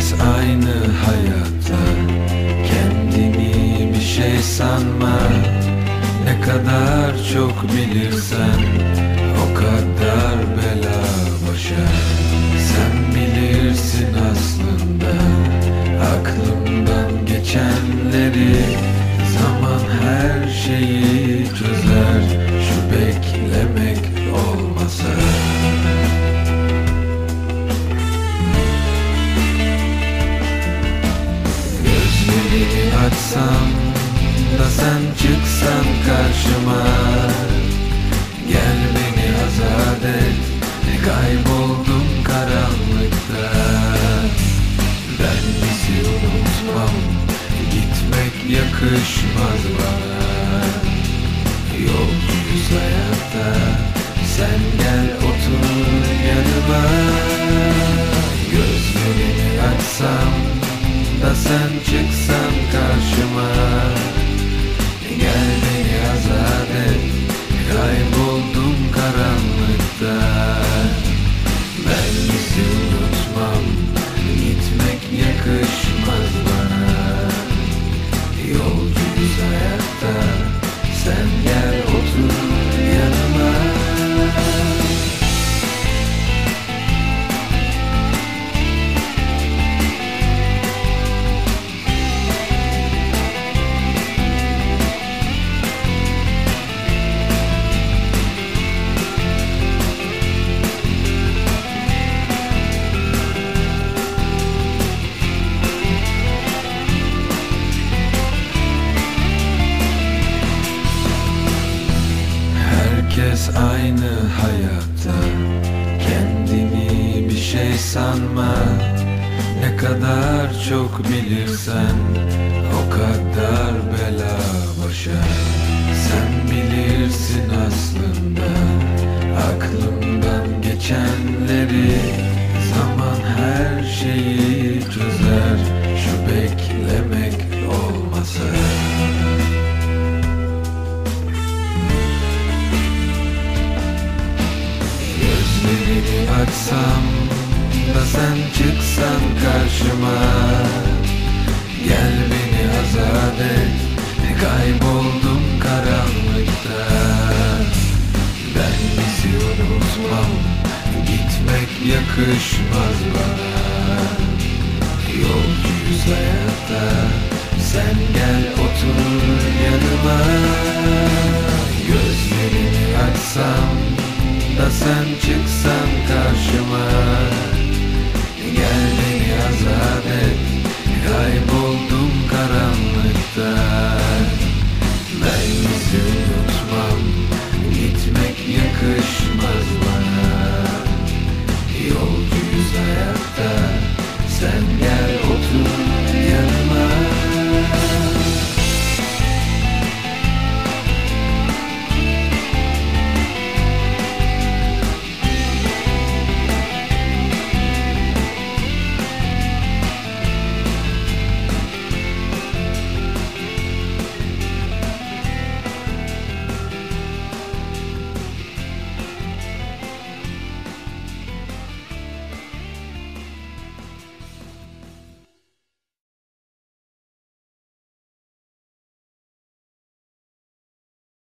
Herkes aynı hayatta, kendini bir şey sanma. Ne kadar çok bilirsen o kadar bela başa. Sen bilirsin aslında aklımdan geçenleri. Zaman her şeyi çözer, şu beklemek olmasa. Gözlerimi açsam da sen çıksan karşıma. Gel beni azat et, kayboldum karanlıkta. Ben bizi unutmam, gitmek yakışmaz bana. Yolcuyuz hayatta, sen gel otur yanıma. Gözlerimi açsam da sen çıksan karşıma. Gel beni azat et, kayboldum karanlıkta. Ben bizi unutmam, gitmek yakışmaz bana. Yolcuyuz hayatta, sen gel otur yanıma. Herkes aynı hayatta, kendini bir şey sanma. Ne kadar çok bilirsen o kadar bela başa. Sen bilirsin aslında aklımdan geçenleri. Zaman her şeyi çözer, şu beklemek olmasa. Gözlerimi açsam da sen çıksan karşıma. Gel beni azat et, kayboldum karanlıkta. Ben bizi unutmam, gitmek yakışmaz bana. Yolcuyuz hayatta, sen gel otur yanıma. Gözlerimi açsam da sen çıksan karşıma.